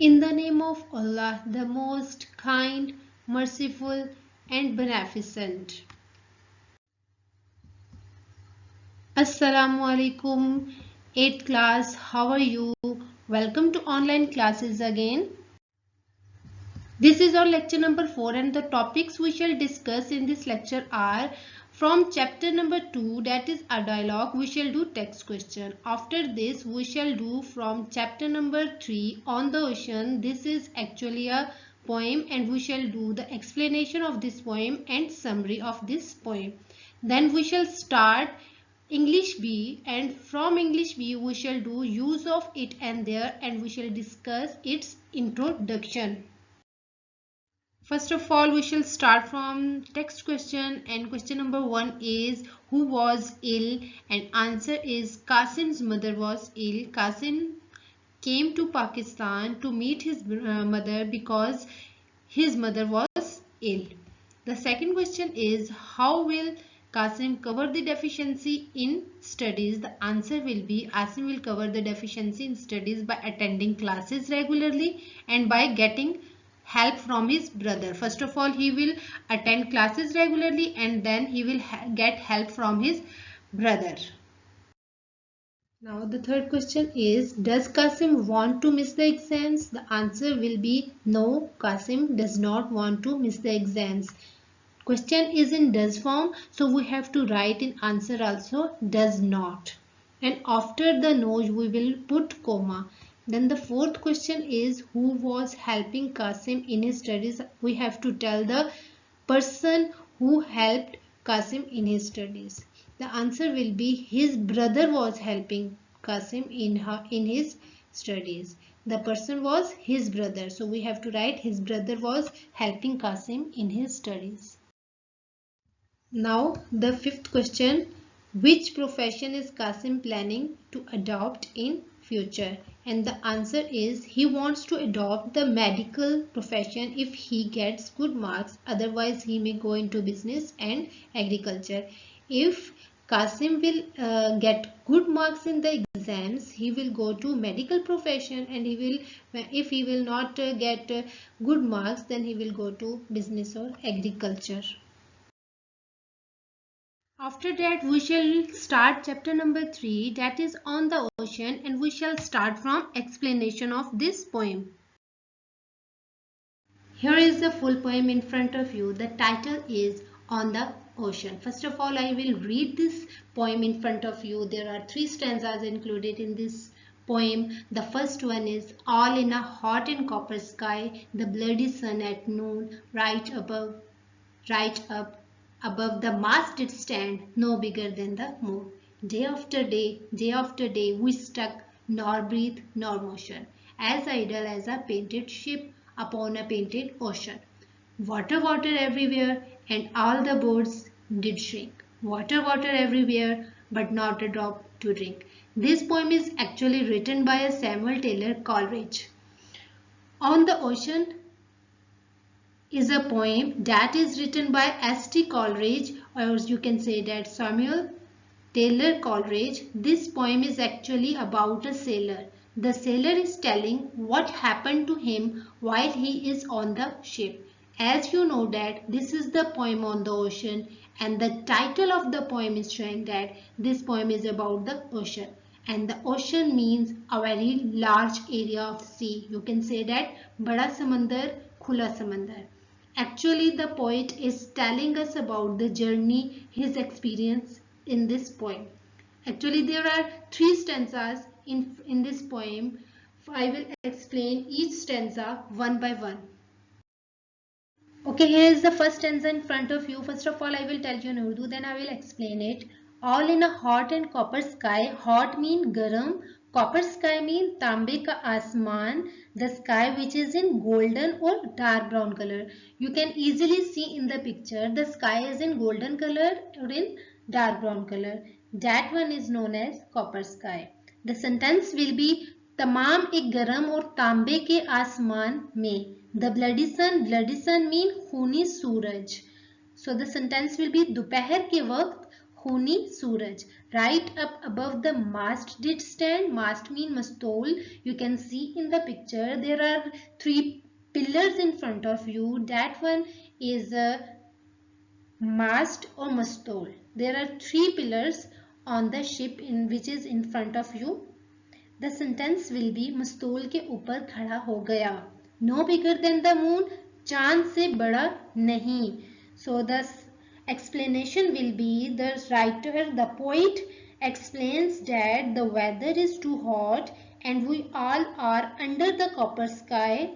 In the name of Allah, the most kind, merciful and beneficent. Assalamu alaikum, 8th class, how are you? Welcome to online classes again. This is our lecture number 4 and the topics we shall discuss in this lecture are from chapter number 2, that is a dialogue, we shall do text question. After this we shall do from chapter number 3 on the ocean. This is actually a poem and we shall do the explanation of this poem and summary of this poem. Then we shall start English B, and from English B we shall do use of it and there, and we shall discuss its introduction. First of all, we shall start from text question, and question number 1 is who was ill, and answer is Qasim's mother was ill. Qasim came to Pakistan to meet his mother because his mother was ill. The second question is how will Qasim cover the deficiency in studies? The answer will be Qasim will cover the deficiency in studies by attending classes regularly and by getting help from his brother. First of all, he will attend classes regularly and then he will get help from his brother. Now the third question is, does Qasim want to miss the exams? The answer will be no, Qasim does not want to miss the exams. Question is in does form, so we have to write in answer also does not. And after the no we will put comma. Then the fourth question is who was helping Qasim in his studies? We have to tell the person who helped Qasim in his studies. The answer will be his brother was helping Qasim in his studies. The person was his brother. So we have to write his brother was helping Qasim in his studies. Now the fifth question, which profession is Qasim planning to adopt in future? And the answer is he wants to adopt the medical profession if he gets good marks. Otherwise he may go into business and agriculture. If Qasim will get good marks in the exams, he will go to medical profession, and if he will not get good marks, then he will go to business or agriculture. After that we shall start chapter number 3, that is on the ocean, and we shall start from explanation of this poem. Here is the full poem in front of you. The title is On the Ocean. First of all, I will read this poem in front of you. There are 3 stanzas included in this poem. The first one is all in a hot and copper sky, the bloody sun at noon, right up above the mast did stand, no bigger than the moon. Day after day, we stuck, nor breath nor motion, as idle as a painted ship upon a painted ocean. Water everywhere, and all the boats did shrink. Water everywhere, but not a drop to drink. This poem is actually written by a Samuel Taylor Coleridge. On the Ocean is a poem that is written by S.T. Coleridge, or you can say that Samuel Taylor Coleridge. This poem is actually about a sailor. The sailor is telling what happened to him while he is on the ship. As you know that this is the poem on the ocean, and the title of the poem is showing that this poem is about the ocean. And the ocean means a very large area of sea. You can say that Bada Samandar, Khula Samandar. Actually, the poet is telling us about the journey, his experience in this poem. Actually, there are 3 stanzas in this poem. I will explain each stanza one by one. Okay, here is the first stanza in front of you. First of all, I will tell you in Urdu, then I will explain it. All in a hot and copper sky. Hot mean garam. Copper sky mean tambe ka asman. The sky which is in golden or dark brown color. You can easily see in the picture the sky is in golden color or in dark brown color. That one is known as copper sky. The sentence will be तमाम एक गरम और तांबे के आसमान में. The bloody sun mean खूनी सूरज. So the sentence will be दोपहर के वक्त खूनी सूरज. Right up above the mast did stand. Mast mean mastol. You can see in the picture there are three pillars in front of you. That one is a mast or mastol. There are three pillars on the ship in which is in front of you. The sentence will be मस्तूल के ऊपर खड़ा हो गया. No bigger than the moon. चांद से बड़ा नहीं. So the explanation will be the writer, the poet explains that the weather is too hot and we all are under the copper sky.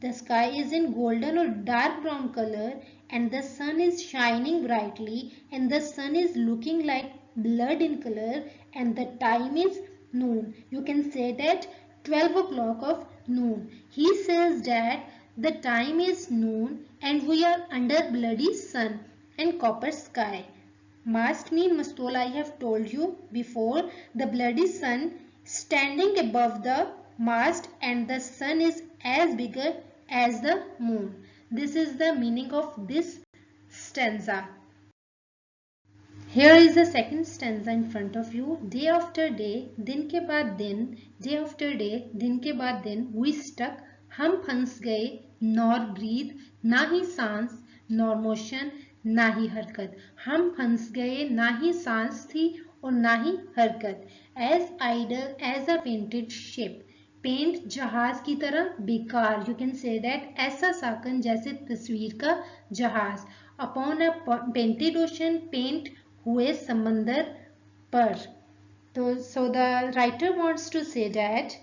The sky is in golden or dark brown color and the sun is shining brightly and the sun is looking like blood in color and the time is noon. You can say that 12 o'clock of noon. He says that the time is noon and we are under bloody sun and copper sky. Mast mean mastol, I have told you before. The bloody sun standing above the mast and the sun is as bigger as the moon. This is the meaning of this stanza. Here is the second stanza in front of you. Day after day, दिन के बाद दिन, day after day, दिन के बाद दिन, we stuck, हम फंस गए, nor breathe, ना ही सांस, nor motion, ना ही हरकत. हम फंस गए, ना ही सांस थी और ना ही हरकत. As idle as a painted ship. Paint जहाज की तरह बेकार. यू कैन से दैट ऐसा साकन जैसे तस्वीर का जहाज. Upon a painted ocean, paint हुए समंदर पर. तो so the writer wants to say that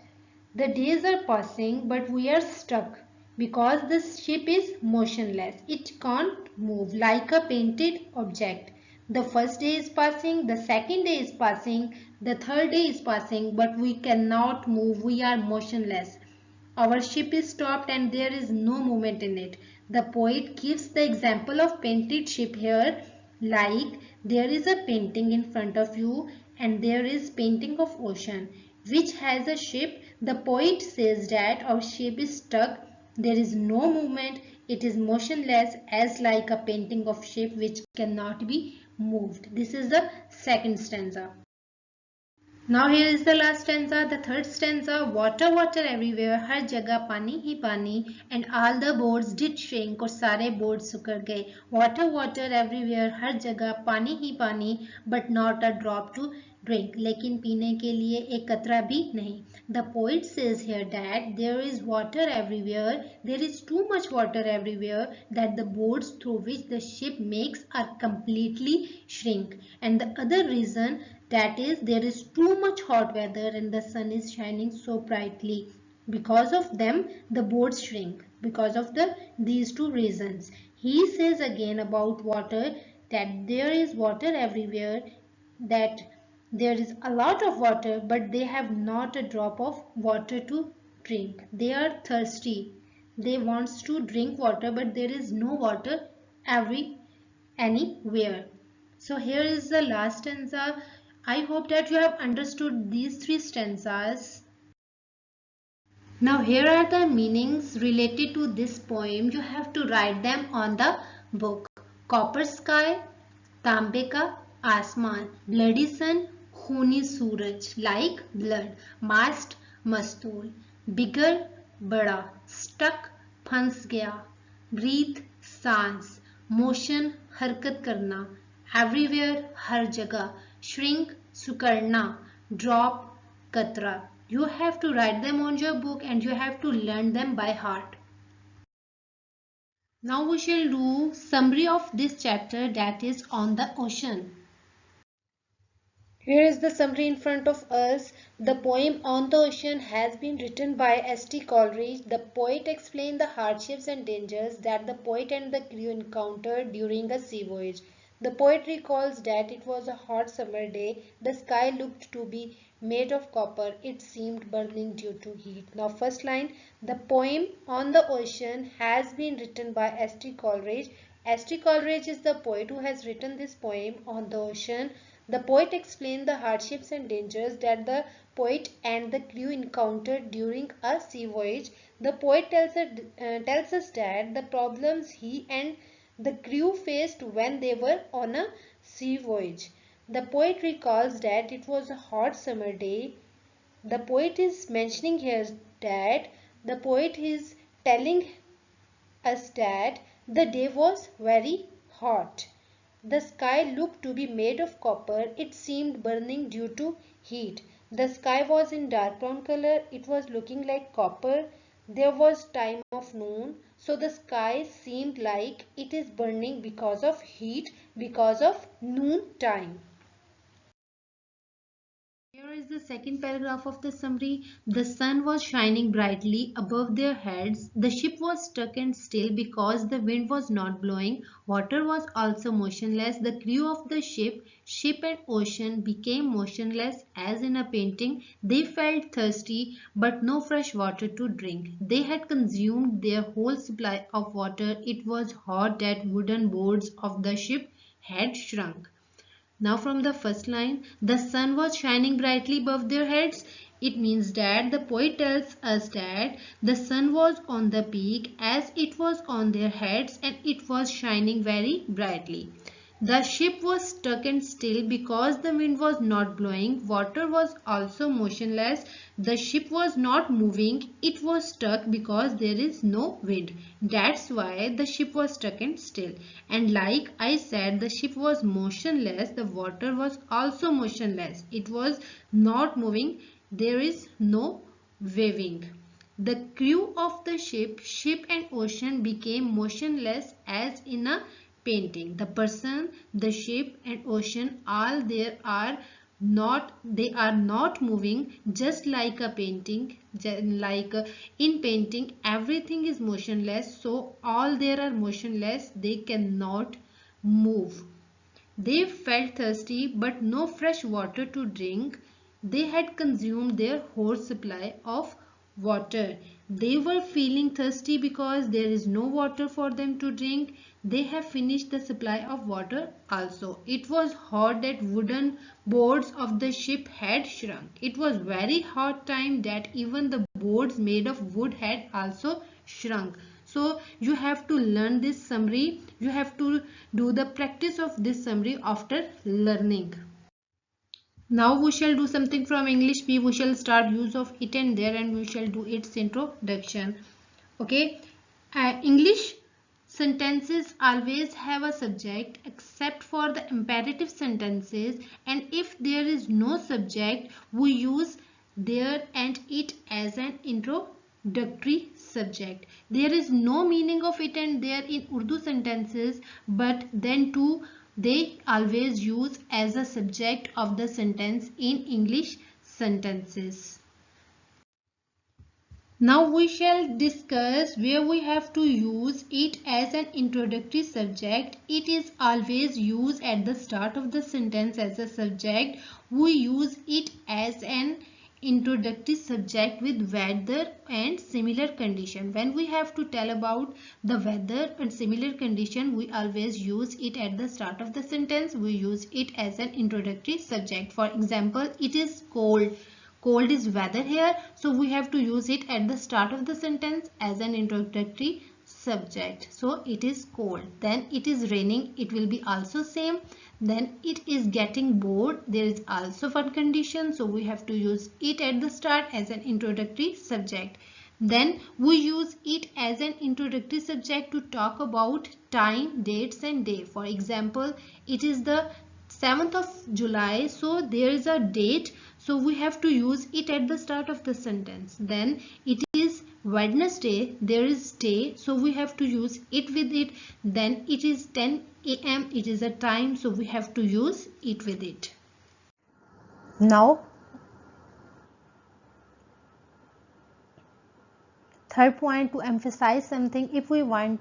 the days are passing but we are stuck because the ship is motionless. It can't move like a painted object. The first day is passing, the second day is passing, the third day is passing, but we cannot move. We are motionless. Our ship is stopped and there is no movement in it. The poet gives the example of painted ship here, like there is a painting in front of you and there is painting of ocean which has a ship. The poet says that our ship is stuck. There is no movement. It is motionless as like a painting of ship which cannot be moved. This is the second stanza. Now here is the last stanza, the third stanza. Water, water everywhere, हर जगह पानी ही पानी, and all the boards did shrink, और सारे board सुकर गए. Water, water everywhere, हर जगह पानी ही पानी, but not a drop to drink, लेकिन पीने के लिए एक कतरा भी नहीं. The poet says here that there is water everywhere, there is too much water everywhere, that the boards through which the ship makes are completely shrink, and the other reason, that is, there is too much hot weather and the sun is shining so brightly. Because of them, the boards shrink. Because of these two reasons. He says again about water that there is water everywhere, that there is a lot of water, but they have not a drop of water to drink. They are thirsty. They want to drink water, but there is no water anywhere. So here is the last stanza. I hope that you have understood these three stanzas. Now here are the meanings related to this poem. You have to write them on the book. Copper sky, तांबे का आसमान, bloody sun, खूनी सूरज, like blood, mast, मस्तूल, bigger, बड़ा, stuck, फंस गया, breathe, सांस, motion, हरकत करना, everywhere, हर जगह, shrink, सुकड़ना, drop, कतरा. You have to write them on your book and you have to learn them by heart. Now we shall do summary of this chapter, that is on the ocean. Here is the summary in front of us. The poem On the Ocean has been written by S.T. Coleridge. The poet explained the hardships and dangers that the poet and the crew encountered during a sea voyage. The poet recalls that it was a hot summer day. The sky looked to be made of copper. It seemed burning due to heat. Now first line, the poem On the Ocean has been written by S.T. Coleridge. S.T. Coleridge is the poet who has written this poem On the Ocean. The poet explained the hardships and dangers that the poet and the crew encountered during a sea voyage. The poet tells us that the problems he and the crew faced when they were on a sea voyage. The poet recalls that it was a hot summer day. The poet is mentioning here that the poet is telling us that the day was very hot. The sky looked to be made of copper. It seemed burning due to heat. The sky was in dark brown color. It was looking like copper. There was time of noon. So the sky seemed like it is burning because of heat, because of noon time. Here is the second paragraph of the summary. The sun was shining brightly above their heads. The ship was stuck and still because the wind was not blowing. Water was also motionless. The crew of the ship and ocean became motionless as in a painting. They felt thirsty but no fresh water to drink. They had consumed their whole supply of water. It was hot that wooden boards of the ship had shrunk. Now from the first line, the sun was shining brightly above their heads. It means that the poet tells us that the sun was on the peak as it was on their heads and it was shining very brightly. The ship was stuck and still because the wind was not blowing. Water was also motionless. The ship was not moving. It was stuck because there is no wind. That's why the ship was stuck and still. And like I said, the ship was motionless. The water was also motionless. It was not moving. There is no waving. The crew of the ship and ocean became motionless as in a painting. The person, the ship and ocean, all there are not, they are not moving, just like a painting. Like in painting everything is motionless, so all there are motionless, they cannot move. They felt thirsty but no fresh water to drink. They had consumed their whole supply of water. They were feeling thirsty because there is no water for them to drink. They have finished the supply of water also. It was hot that wooden boards of the ship had shrunk. It was very hot time that even the boards made of wood had also shrunk. So you have to learn this summary. You have to do the practice of this summary after learning. Now we shall do something from English B. We shall start use of it and there and we shall do its introduction. Okay. English sentences always have a subject except for the imperative sentences, and if there is no subject we use there and it as an introductory subject. There is no meaning of it and there in Urdu sentences, but then too they always use as a subject of the sentence in English sentences. Now we shall discuss where we have to use it as an introductory subject. It is always used at the start of the sentence as a subject. We use it as an introductory subject with weather and similar condition. When we have to tell about the weather and similar condition, we always use it at the start of the sentence. We use it as an introductory subject. For example, it is cold. Cold is weather here, so we have to use it at the start of the sentence as an introductory subject. So it is cold. Then it is raining, it will be also same. Then it is getting bored, there is also one condition, so we have to use it at the start as an introductory subject. Then we use it as an introductory subject to talk about time, dates and day. For example, it is the 7th of July, so there is a date, so we have to use it at the start of the sentence. Then it is Wednesday, there is day, so we have to use it with it. Then it is 10 a.m., it is a time, so we have to use it with it. Now third point, to emphasize something. If we want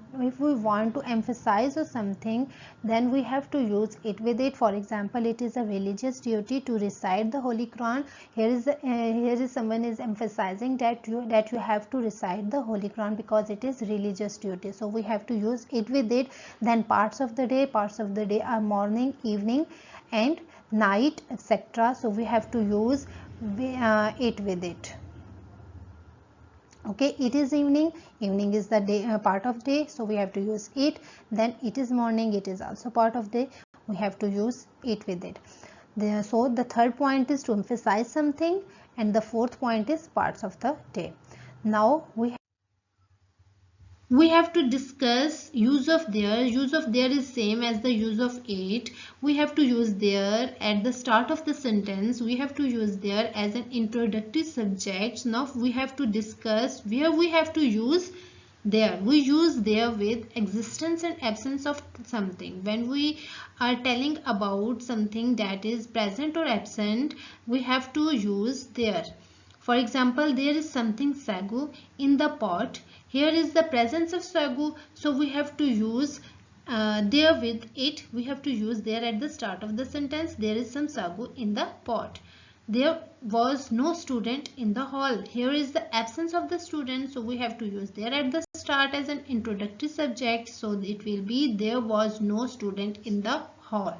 to emphasize something, then we have to use it with it. For example, it is a religious duty to recite the Holy Quran. Here is someone is emphasizing that you have to recite the Holy Quran because it is religious duty, so we have to use it with it. Then parts of the day are morning, evening and night, etc., so we have to use it with it. Okay, it is evening is the day, part of day, so we have to use it. Then it is morning, it is also part of day, we have to use it with it. there. So the third point is to emphasize something, and the fourth point is parts of the day. Now we have to discuss use of there. Use of there is same as the use of it. We have to use there at the start of the sentence. We have to use there as an introductory subject. Now we have to discuss where we have to use there. We use there with existence and absence of something. When we are telling about something that is present or absent, we have to use there. For example, there is something sagu in the pot. Here is the presence of sagu, so we have to use there with it. We have to use there at the start of the sentence. There is some sagu in the pot. There was no student in the hall. Here is the absence of the student, so we have to use there at the start as an introductory subject. So it will be there was no student in the hall.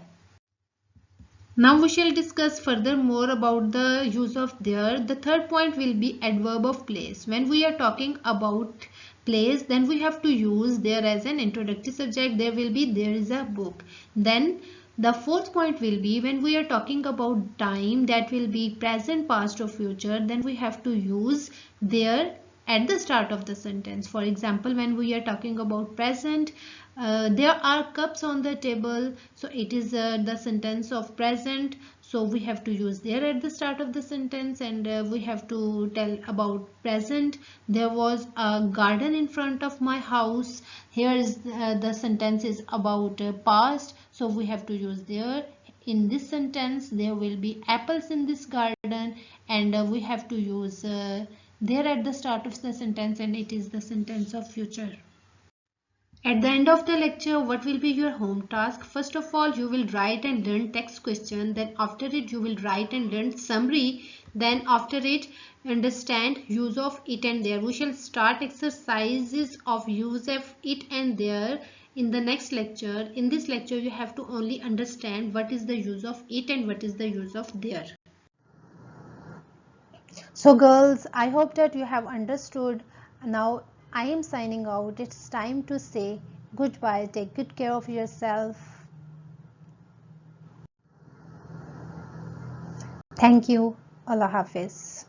Now we shall discuss further more about the use of there. The third point will be adverb of place. When we are talking about place, then we have to use there as an introductory subject. There will be there is a book. Then the fourth point will be when we are talking about time, that will be present, past or future. Then we have to use there at the start of the sentence. For example, when we are talking about present, there are cups on the table, so it is the sentence of present, so we have to use there at the start of the sentence. And we have to tell about present. There was a garden in front of my house. Here is the sentence is about past, so we have to use there. In this sentence there will be apples in this garden, and we have to use there at the start of the sentence, and it is the sentence of future. At the end of the lecture, what will be your home task? First of all, you will write and learn text question. Then after it, you will write and learn summary. Then after it, understand use of it and there. We shall start exercises of use of it and there in the next lecture. In this lecture, you have to only understand what is the use of it and what is the use of there. So girls, I hope that you have understood. Now I am signing out. It's time to say goodbye. Take good care of yourself. Thank you. Allah Hafiz.